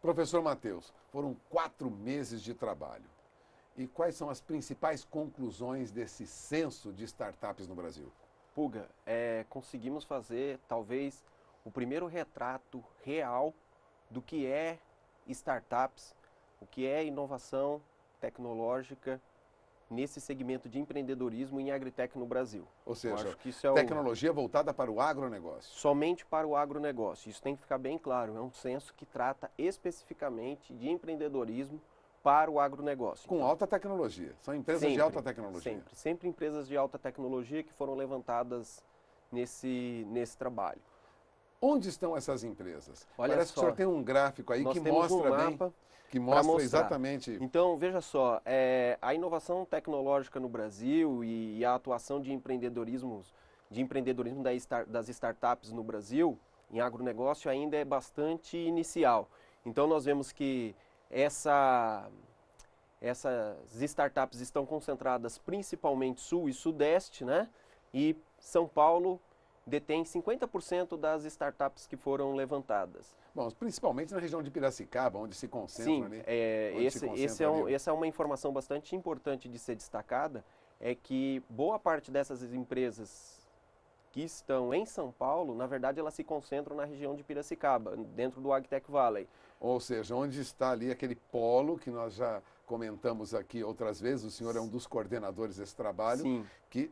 Professor Matheus, foram 4 meses de trabalho. E quais são as principais conclusões desse censo de startups no Brasil? Puga, conseguimos fazer talvez o primeiro retrato real do que é startups, o que é inovação tecnológica nesse segmento de empreendedorismo em agritech no Brasil. Ou Eu seja, acho que isso é tecnologia voltada para o agronegócio. somente para o agronegócio. Isso tem que ficar bem claro. É um censo que trata especificamente de empreendedorismo para o agronegócio. Com alta tecnologia. São empresas de Sempre, alta tecnologia. sempre empresas de alta tecnologia que foram levantadas nesse trabalho. Onde estão essas empresas? Olha Parece que o só, senhor tem um gráfico aí nós que temos um mostra bem, mapa que para mostra mostrar. exatamente. Então, veja só, a inovação tecnológica no Brasil e a atuação de empreendedorismo das startups no Brasil, em agronegócio, ainda é bastante inicial. Então, nós vemos que essas startups estão concentradas principalmente sul e sudeste, né? E São Paulo detém 50% das startups que foram levantadas. Bom, principalmente na região de Piracicaba, onde se concentra Sim, ali. Onde se concentra ali. essa é uma informação bastante importante de ser destacada, é que boa parte dessas empresas que estão em São Paulo, na verdade elas se concentram na região de Piracicaba, dentro do AgTech Valley. Ou seja, onde está ali aquele polo que nós já comentamos aqui outras vezes, o senhor é um dos coordenadores desse trabalho, Sim. que,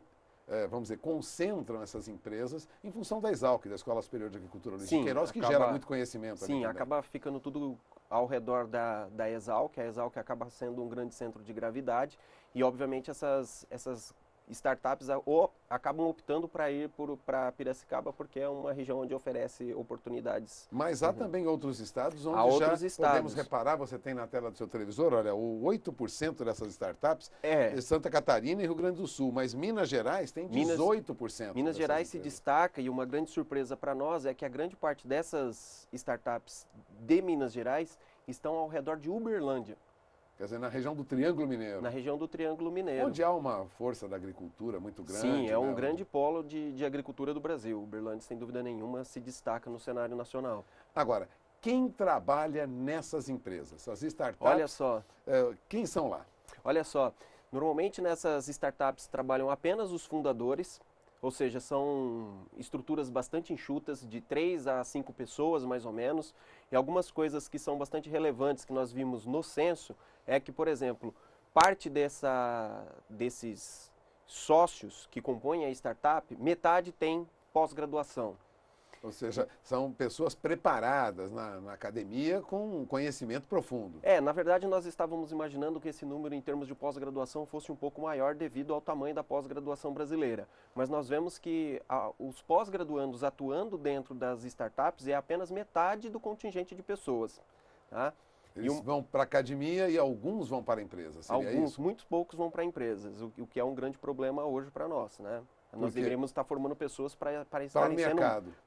vamos dizer, concentram essas empresas em função da Exalc, da Escola Superior de Agricultura Luiz de Sim, Queiroz, que gera muito conhecimento ali sim, também. acaba ficando tudo ao redor da Exalc. A Exalc acaba sendo um grande centro de gravidade e, obviamente, essas startups acabam optando para ir para Piracicaba porque é uma região onde oferece oportunidades. Mas há também outros estados onde Há outros já estados. podemos reparar, você tem na tela do seu televisor, olha, o 8% dessas startups É. Santa Catarina e Rio Grande do Sul, mas Minas Gerais tem 18%. Minas Gerais se empresas. destaca e uma grande surpresa para nós é que a grande parte dessas startups de Minas Gerais estão ao redor de Uberlândia, Quer dizer, na região do Triângulo Mineiro. na região do Triângulo Mineiro. Onde há uma força da agricultura muito grande. Sim, é um né? grande polo de agricultura do Brasil. Uberlândia, sem dúvida nenhuma, se destaca no cenário nacional. Agora, quem trabalha nessas empresas? As startups, Olha só, quem são lá? olha só. Normalmente nessas startups trabalham apenas os fundadores, ou seja, são estruturas bastante enxutas, de 3 a 5 pessoas mais ou menos. E algumas coisas que são bastante relevantes que nós vimos no censo é que, por exemplo, parte desses sócios que compõem a startup, metade tem pós-graduação. Ou seja, são pessoas preparadas na academia com conhecimento profundo. Na verdade nós estávamos imaginando que esse número em termos de pós-graduação fosse um pouco maior devido ao tamanho da pós-graduação brasileira. Mas nós vemos que os pós-graduandos atuando dentro das startups é apenas metade do contingente de pessoas. Tá? Eles vão para a academia e alguns vão para a empresa, seria isso? Muitos poucos vão para empresas, o que é um grande problema hoje para nós, né? Nós deveríamos estar formando pessoas para estarem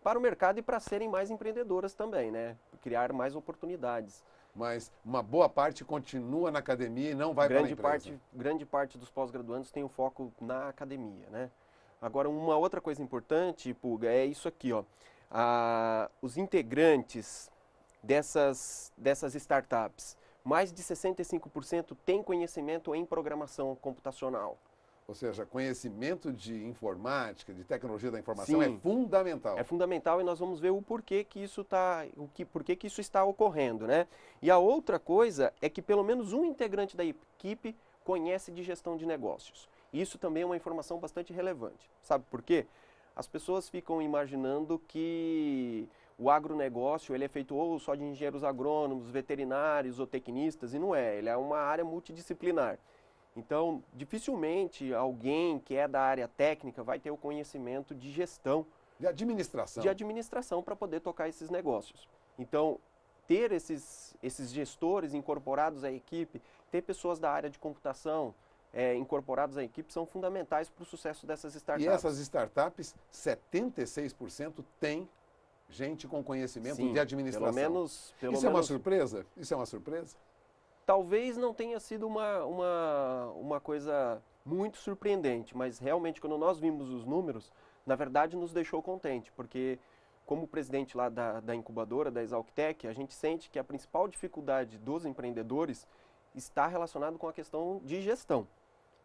para o mercado e para serem mais empreendedoras também, né? Criar mais oportunidades. Mas uma boa parte continua na academia e não vai para a empresa. Grande parte dos pós-graduandos tem o foco na academia, né? Agora, uma outra coisa importante, Puga, é isso aqui, ó. Os integrantes dessas startups, mais de 65% têm conhecimento em programação computacional. Ou seja, conhecimento de informática, de tecnologia da informação Sim, é fundamental. é fundamental e nós vamos ver o porquê que isso porquê que isso está ocorrendo, né? E a outra coisa é que pelo menos um integrante da equipe conhece de gestão de negócios. Isso também é uma informação bastante relevante. Sabe por quê? As pessoas ficam imaginando que o agronegócio ele é feito ou só de engenheiros agrônomos, veterinários ou tecnistas, e não é. Ele é uma área multidisciplinar. Então, dificilmente alguém que é da área técnica vai ter o conhecimento de gestão. De administração. De administração para poder tocar esses negócios. Então, ter esses gestores incorporados à equipe, ter pessoas da área de computação incorporadas à equipe são fundamentais para o sucesso dessas startups. E essas startups, 76% têm gente com conhecimento de administração. Isso é uma surpresa? Isso é uma surpresa? Talvez não tenha sido uma coisa muito surpreendente, mas realmente quando nós vimos os números, na verdade nos deixou contente, porque como presidente lá da incubadora, da Exalctec, a gente sente que a principal dificuldade dos empreendedores está relacionado com a questão de gestão.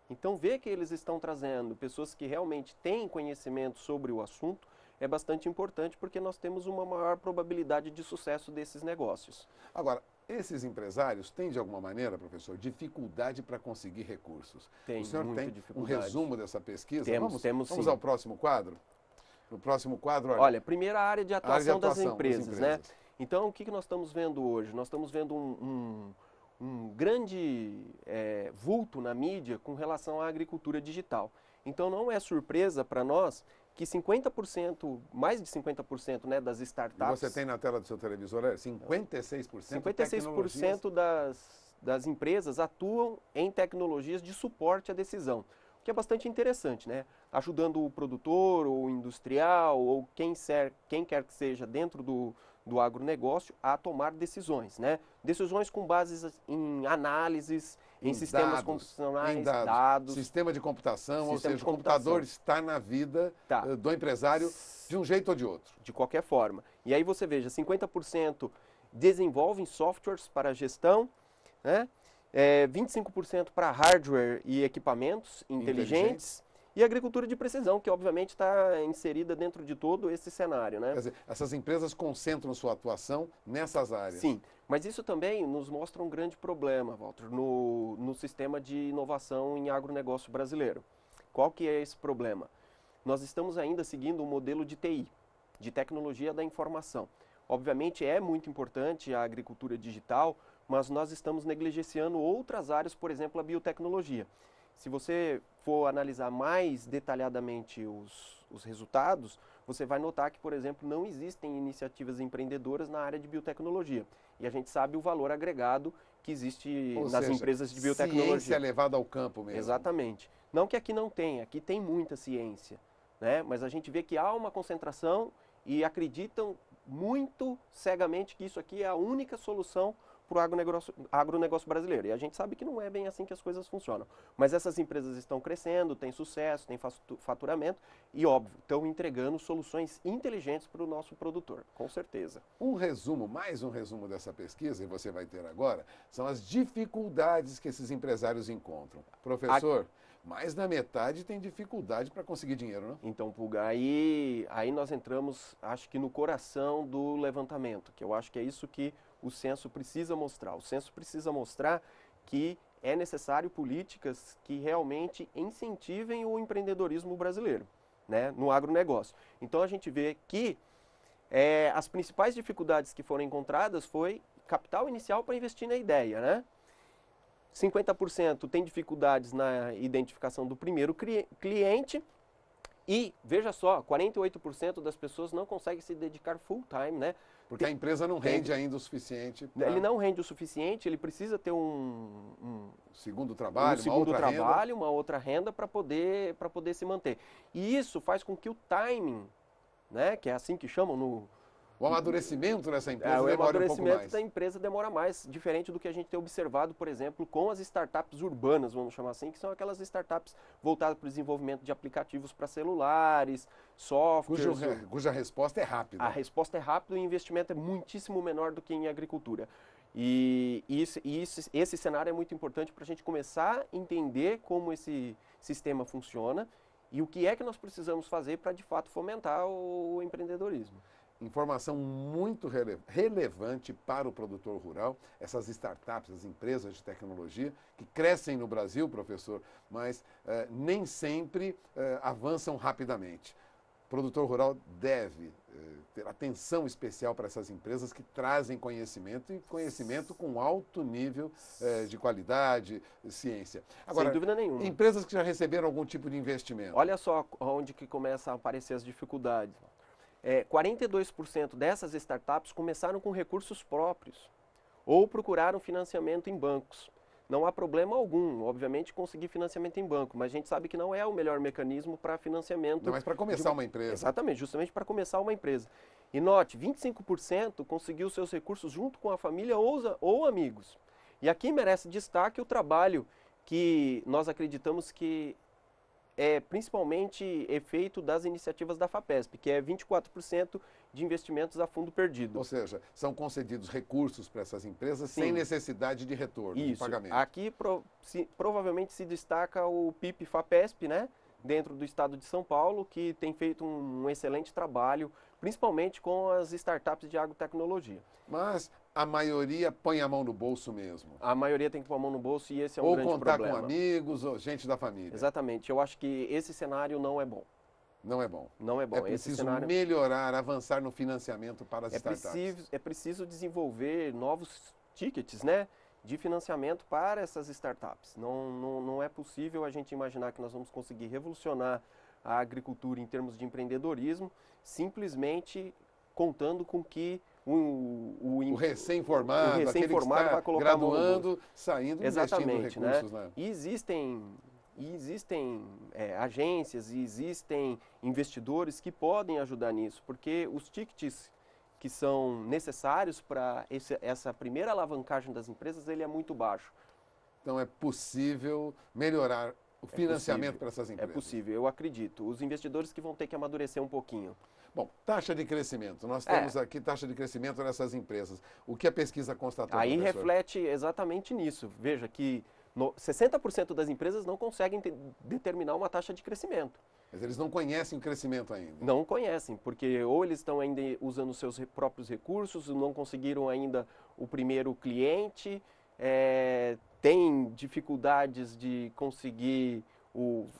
Então, ver que eles estão trazendo pessoas que realmente têm conhecimento sobre o assunto é bastante importante, porque nós temos uma maior probabilidade de sucesso desses negócios. Agora, esses empresários têm, de alguma maneira, professor, dificuldade para conseguir recursos? Tem, o senhor muita tem dificuldade. Um resumo dessa pesquisa? Temos vamos sim. ao próximo quadro? No próximo quadro, olha, primeiro a área de atuação, das empresas, né? Então, Então, o que nós estamos vendo hoje? Nós estamos vendo um grande vulto na mídia com relação à agricultura digital. Então, não é surpresa para nós que 50%, mais de 50%, né, das startups... E você tem na tela do seu televisor, 56%? 56% das empresas atuam em tecnologias de suporte à decisão, o que é bastante interessante, né? Ajudando o produtor, ou o industrial, ou quem quer que seja dentro do agronegócio a tomar decisões, né? Decisões com bases em análises, em sistemas computacionais, dados. Sistema de computação, ou seja, o computador está na vida do empresário de um jeito ou de outro. De qualquer forma. E aí você veja, 50% desenvolvem softwares para gestão, né? 25% para hardware e equipamentos inteligentes. E agricultura de precisão, que obviamente está inserida dentro de todo esse cenário, né? Quer dizer, essas empresas concentram sua atuação nessas áreas. Sim, mas isso também nos mostra um grande problema, Walter, no sistema de inovação em agronegócio brasileiro. Qual que é esse problema? Nós estamos ainda seguindo um modelo de TI, de tecnologia da informação. Obviamente é muito importante a agricultura digital, mas nós estamos negligenciando outras áreas, por exemplo, a biotecnologia. Se você for analisar mais detalhadamente os resultados, você vai notar que, por exemplo, não existem iniciativas empreendedoras na área de biotecnologia. E a gente sabe o valor agregado que existe nas empresas de biotecnologia. Ciência levada ao campo mesmo. Exatamente. Não que aqui não tenha, aqui tem muita ciência, né? Mas a gente vê que há uma concentração e acreditam muito cegamente que isso aqui é a única solução para o agronegócio brasileiro. E a gente sabe que não é bem assim que as coisas funcionam. Mas essas empresas estão crescendo, têm sucesso, têm faturamento e, óbvio, estão entregando soluções inteligentes para o nosso produtor, com certeza. Mais um resumo dessa pesquisa, e você vai ter agora, são as dificuldades que esses empresários encontram. Professor, mais da metade tem dificuldade para conseguir dinheiro, não? Então, Pulga, aí nós entramos, acho que no coração do levantamento, que eu acho que é isso que o censo precisa mostrar. O censo precisa mostrar que é necessário políticas que realmente incentivem o empreendedorismo brasileiro, né, no agronegócio. Então a gente vê que as principais dificuldades que foram encontradas foi capital inicial para investir na ideia, né? 50% tem dificuldades na identificação do primeiro cliente e, veja só, 48% das pessoas não conseguem se dedicar full time, né? Porque a empresa não rende ainda o suficiente. Ele não rende o suficiente, ele precisa ter um segundo trabalho, uma outra renda para poder se manter. E isso faz com que o timing, né, que é assim que chamam o amadurecimento dessa empresa demora um pouco mais. O amadurecimento da empresa demora mais, diferente do que a gente tem observado, por exemplo, com as startups urbanas, vamos chamar assim, que são aquelas startups voltadas para o desenvolvimento de aplicativos para celulares, softwares... Cuja resposta é rápida. A resposta é rápida e o investimento é muitíssimo menor do que em agricultura. E esse cenário é muito importante para a gente começar a entender como esse sistema funciona e o que é que nós precisamos fazer para, de fato, fomentar o empreendedorismo. Informação muito relevante para o produtor rural, essas startups, as empresas de tecnologia que crescem no Brasil, professor, mas nem sempre avançam rapidamente. O produtor rural deve ter atenção especial para essas empresas que trazem conhecimento e conhecimento com alto nível de qualidade, ciência. Agora, sem dúvida nenhuma. Empresas que já receberam algum tipo de investimento. Olha só onde que começam a aparecer as dificuldades. 42% dessas startups começaram com recursos próprios ou procuraram financiamento em bancos. Não há problema algum, obviamente, conseguir financiamento em banco, mas a gente sabe que não é o melhor mecanismo para financiamento. Não, mas para começar uma empresa. Exatamente, justamente para começar uma empresa. E note, 25% conseguiu seus recursos junto com a família ou amigos. E aqui merece destaque o trabalho que nós acreditamos que é principalmente efeito das iniciativas da FAPESP, que é 24% de investimentos a fundo perdido. Ou seja, são concedidos recursos para essas empresas sem necessidade de retorno, de pagamento. Aqui provavelmente se destaca o PIP-FAPESP, né? Dentro do estado de São Paulo, que tem feito um excelente trabalho, principalmente com as startups de agrotecnologia. Mas a maioria põe a mão no bolso mesmo. A maioria tem que pôr a mão no bolso e esse é um grande problema. Ou contar com amigos, ou gente da família. Exatamente. Eu acho que esse cenário não é bom. Não é bom. Não é bom. É preciso melhorar, avançar no financiamento para as startups. É preciso desenvolver novos tickets, né, de financiamento para essas startups. Não é possível a gente imaginar que nós vamos conseguir revolucionar a agricultura em termos de empreendedorismo simplesmente contando com que o recém-formado, aquele que está vai colocar graduando, saindo, exatamente, investindo recursos. Né? E existem agências e existem investidores que podem ajudar nisso, porque os tickets que são necessários para essa primeira alavancagem das empresas, ele é muito baixo. Então é possível melhorar o financiamento para essas empresas? É possível, eu acredito. Os investidores que vão ter que amadurecer um pouquinho. Bom, taxa de crescimento. Nós temos aqui taxa de crescimento nessas empresas. O que a pesquisa constatou, aí professor? Reflete exatamente nisso. Veja que 60% das empresas não conseguem determinar uma taxa de crescimento. Mas eles não conhecem o crescimento ainda. Não conhecem, porque ou eles estão ainda usando os seus próprios recursos, não conseguiram ainda o primeiro cliente, têm dificuldades de conseguir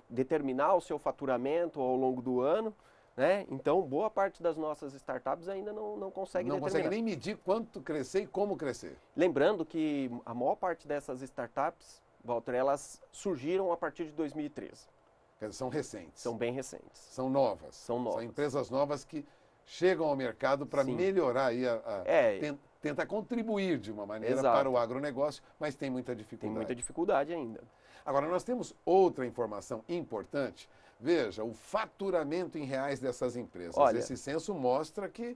determinar o seu faturamento ao longo do ano. Né? Então, boa parte das nossas startups ainda não consegue determinar. Não consegue nem medir quanto crescer e como crescer. Lembrando que a maior parte dessas startups, Walter, elas surgiram a partir de 2013. Quer dizer, são recentes. São bem recentes. São novas. São empresas novas que chegam ao mercado para melhorar aí tentar contribuir de uma maneira para o agronegócio, mas tem muita dificuldade. Tem muita dificuldade ainda. Agora, nós temos outra informação importante. Veja, o faturamento em reais dessas empresas. Olha, esse censo mostra que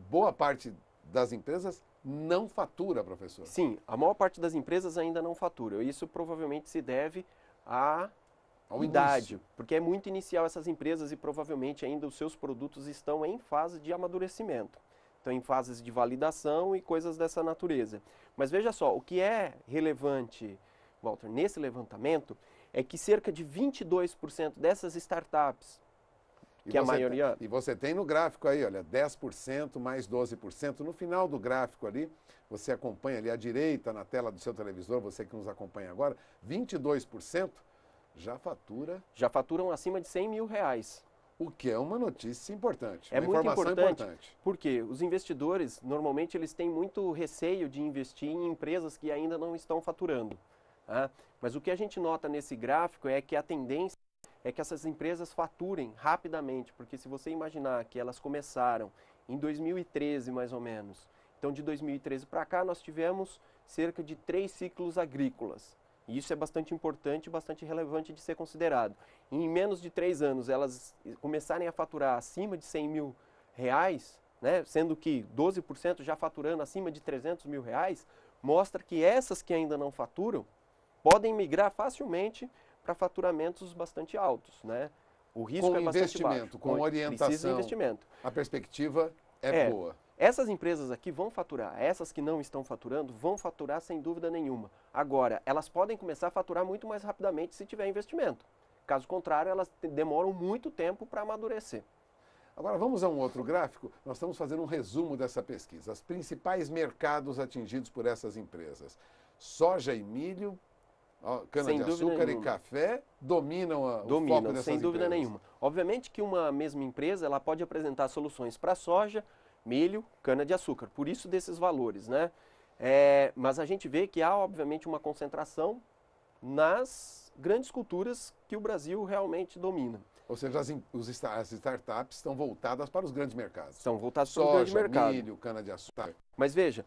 boa parte das empresas não fatura, professor. Sim, a maior parte das empresas ainda não fatura. Isso provavelmente se deve ao idade, porque é muito inicial essas empresas e provavelmente ainda os seus produtos estão em fase de amadurecimento. Estão em fases de validação e coisas dessa natureza. Mas veja só, o que é relevante, Walter, nesse levantamento é que cerca de 22% dessas startups, que a maioria... E você tem no gráfico aí, olha, 10% mais 12%. No final do gráfico ali, você acompanha ali à direita na tela do seu televisor, você que nos acompanha agora, 22% já faturam acima de 100 mil reais. O que é uma notícia importante, uma muito importante. Porque os investidores, normalmente, eles têm muito receio de investir em empresas que ainda não estão faturando. Tá? Mas o que a gente nota nesse gráfico é que a tendência é que essas empresas faturem rapidamente, porque se você imaginar que elas começaram em 2013, mais ou menos, então de 2013 para cá nós tivemos cerca de 3 ciclos agrícolas. E isso é bastante importante, bastante relevante de ser considerado. Em menos de 3 anos, elas começarem a faturar acima de 100 mil reais, né, sendo que 12% já faturando acima de 300 mil reais, mostra que essas que ainda não faturam podem migrar facilmente para faturamentos bastante altos. Né? O risco é bastante baixo. Com orientação, precisa de investimento. A perspectiva é boa. Essas empresas aqui vão faturar, essas que não estão faturando vão faturar sem dúvida nenhuma. Agora, elas podem começar a faturar muito mais rapidamente se tiver investimento. Caso contrário, elas demoram muito tempo para amadurecer. Agora, vamos a um outro gráfico. Nós estamos fazendo um resumo dessa pesquisa. Os principais mercados atingidos por essas empresas. Soja e milho, cana-de-açúcar e café dominam o foco dessas empresas. Sem dúvida nenhuma. Obviamente que uma mesma empresa ela pode apresentar soluções para soja, milho, cana-de-açúcar, por isso desses valores, né? Mas a gente vê que há, obviamente, uma concentração nas grandes culturas que o Brasil realmente domina. Ou seja, as startups estão voltadas para os grandes mercados. Estão voltadas para os grandes mercados. Milho, cana-de-açúcar. Mas veja,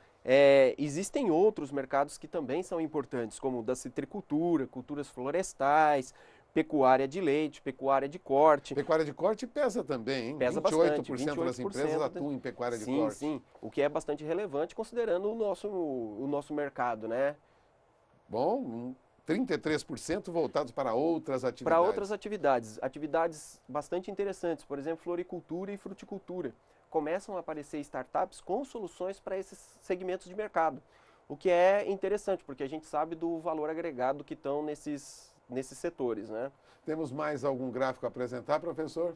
existem outros mercados que também são importantes, como da citricultura, culturas florestais, pecuária de leite, pecuária de corte. Pecuária de corte pesa também, hein? Pesa 28% bastante. 28% das empresas atuam em pecuária de corte. Sim, o que é bastante relevante considerando o nosso mercado, né? Bom, 33% voltados para outras atividades. Para outras atividades. Atividades bastante interessantes, por exemplo, floricultura e fruticultura. Começam a aparecer startups com soluções para esses segmentos de mercado. O que é interessante, porque a gente sabe do valor agregado que estão nesses setores, né? Temos mais algum gráfico a apresentar, professor?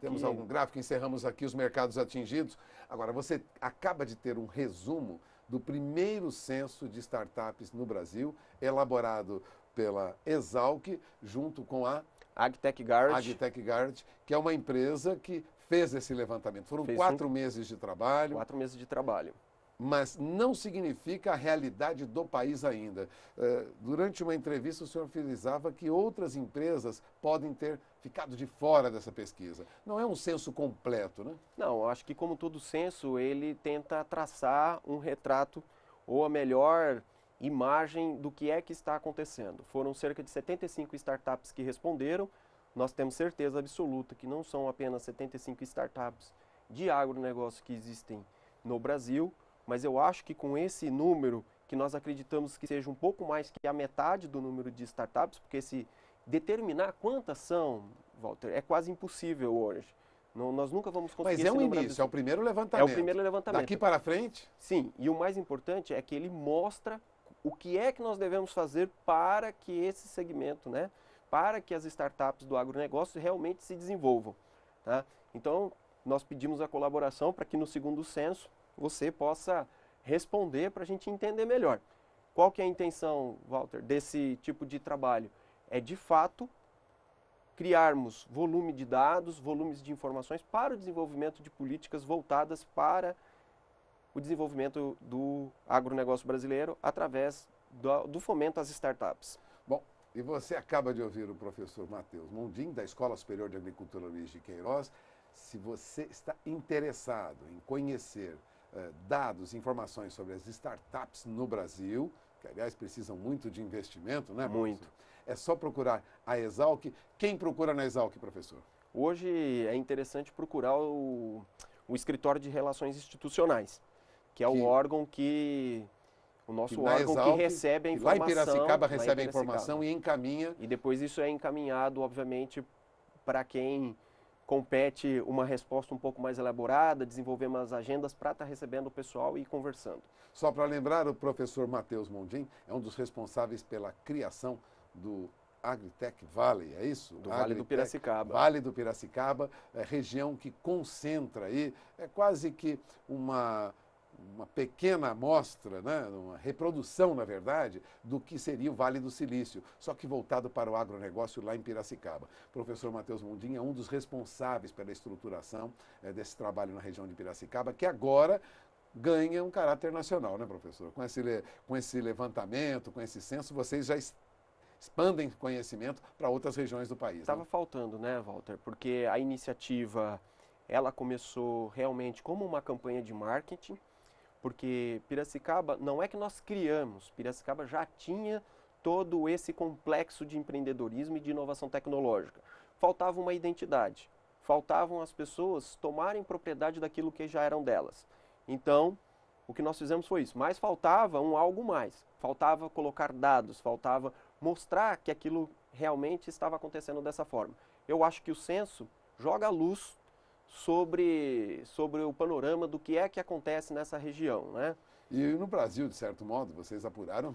Temos algum gráfico? Encerramos aqui os mercados atingidos. Agora, você acaba de ter um resumo do primeiro censo de startups no Brasil, elaborado pela Exalc, junto com a AgTechGuard, que é uma empresa que fez esse levantamento. Foram 4 meses de trabalho. 4 meses de trabalho. Mas não significa a realidade do país ainda. Durante uma entrevista, o senhor frisava que outras empresas podem ter ficado de fora dessa pesquisa. Não é um censo completo, né? Não, eu acho que como todo censo, ele tenta traçar um retrato ou a melhor imagem do que é que está acontecendo. Foram cerca de 75 startups que responderam. Nós temos certeza absoluta que não são apenas 75 startups de agronegócio que existem no Brasil, mas eu acho que com esse número, que nós acreditamos que seja um pouco mais que a metade do número de startups, porque se determinar quantas são, Walter, é quase impossível hoje. Não, nós nunca vamos conseguir. Mas é um início, é o primeiro levantamento. É o primeiro levantamento. Daqui para frente? Sim, e o mais importante é que ele mostra o que é que nós devemos fazer para que esse segmento, né, para que as startups do agronegócio realmente se desenvolvam. Tá? Então, nós pedimos a colaboração para que no segundo censo você possa responder para a gente entender melhor. Qual que é a intenção, Walter, desse tipo de trabalho? É, de fato, criarmos volume de dados, volumes de informações para o desenvolvimento de políticas voltadas para o desenvolvimento do agronegócio brasileiro através do fomento às startups. Bom, e você acaba de ouvir o professor Matheus Mondin, da Escola Superior de Agricultura Luiz de Queiroz. Se você está interessado em conhecer dados, informações sobre as startups no Brasil, que aliás precisam muito de investimento, né, professor? Muito. É só procurar a Exalc. Quem procura na Exalc, professor? Hoje é interessante procurar o Escritório de Relações Institucionais, que é o órgão que... O nosso órgão Exalc, que recebe a informação. Lá em Piracicaba recebe a informação e encaminha. E depois isso é encaminhado, obviamente, para quem compete uma resposta um pouco mais elaborada, desenvolver umas agendas para estar recebendo o pessoal e conversando. Só para lembrar, o professor Matheus Mondin é um dos responsáveis pela criação do Agritech Valley, é isso? Do Vale do Piracicaba. Vale do Piracicaba, região que concentra aí, é quase que uma pequena amostra, né, uma reprodução, na verdade, do que seria o Vale do Silício, só que voltado para o agronegócio lá em Piracicaba. O professor Matheus Mondin é um dos responsáveis pela estruturação desse trabalho na região de Piracicaba, que agora ganha um caráter nacional, né, professor? Com esse levantamento, com esse censo, vocês já expandem conhecimento para outras regiões do país. Estava faltando, né, Walter? Porque a iniciativa, ela começou realmente como uma campanha de marketing, porque Piracicaba, não é que nós criamos, Piracicaba já tinha todo esse complexo de empreendedorismo e de inovação tecnológica. Faltava uma identidade, faltavam as pessoas tomarem propriedade daquilo que já eram delas. Então, o que nós fizemos foi isso, mas faltava um algo mais, faltava colocar dados, faltava mostrar que aquilo realmente estava acontecendo dessa forma. Eu acho que o censo joga a luz sobre o panorama do que é que acontece nessa região, né? E no Brasil, de certo modo, vocês apuraram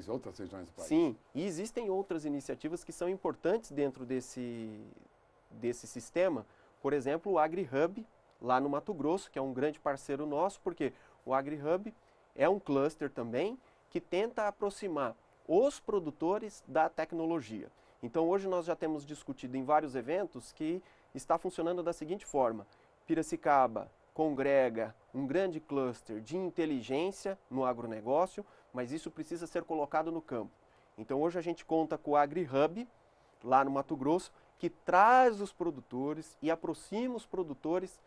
outras regiões do país. Sim, e existem outras iniciativas que são importantes dentro desse sistema. Por exemplo, o AgriHub, lá no Mato Grosso, que é um grande parceiro nosso, porque o AgriHub é um cluster também que tenta aproximar os produtores da tecnologia. Então, hoje nós já temos discutido em vários eventos que está funcionando da seguinte forma: Piracicaba congrega um grande cluster de inteligência no agronegócio, mas isso precisa ser colocado no campo. Então hoje a gente conta com o AgriHub, lá no Mato Grosso, que traz os produtores e aproxima os produtores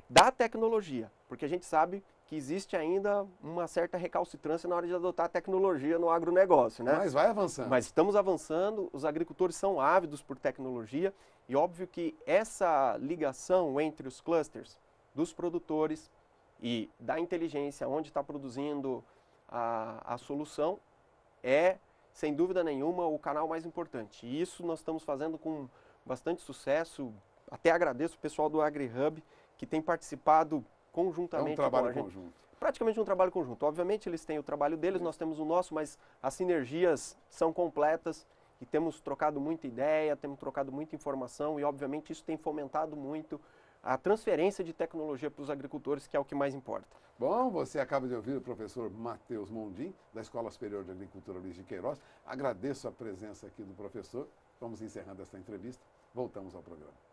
da tecnologia, porque a gente sabe que existe ainda uma certa recalcitrância na hora de adotar a tecnologia no agronegócio, né? Mas vai avançando. Mas estamos avançando, os agricultores são ávidos por tecnologia e óbvio que essa ligação entre os clusters dos produtores e da inteligência, onde está produzindo a solução, é sem dúvida nenhuma, o canal mais importante. E isso nós estamos fazendo com bastante sucesso. Até agradeço o pessoal do AgriHub, que tem participado conjuntamente É um trabalho com a gente. conjunto. Praticamente um trabalho conjunto. Obviamente eles têm o trabalho deles, nós temos o nosso, mas as sinergias são completas e temos trocado muita ideia, temos trocado muita informação e obviamente isso tem fomentado muito a transferência de tecnologia para os agricultores, que é o que mais importa. Bom, você acaba de ouvir o professor Matheus Mondim, da Escola Superior de Agricultura Luiz de Queiroz. Agradeço a presença aqui do professor. Vamos encerrando esta entrevista. Voltamos ao programa.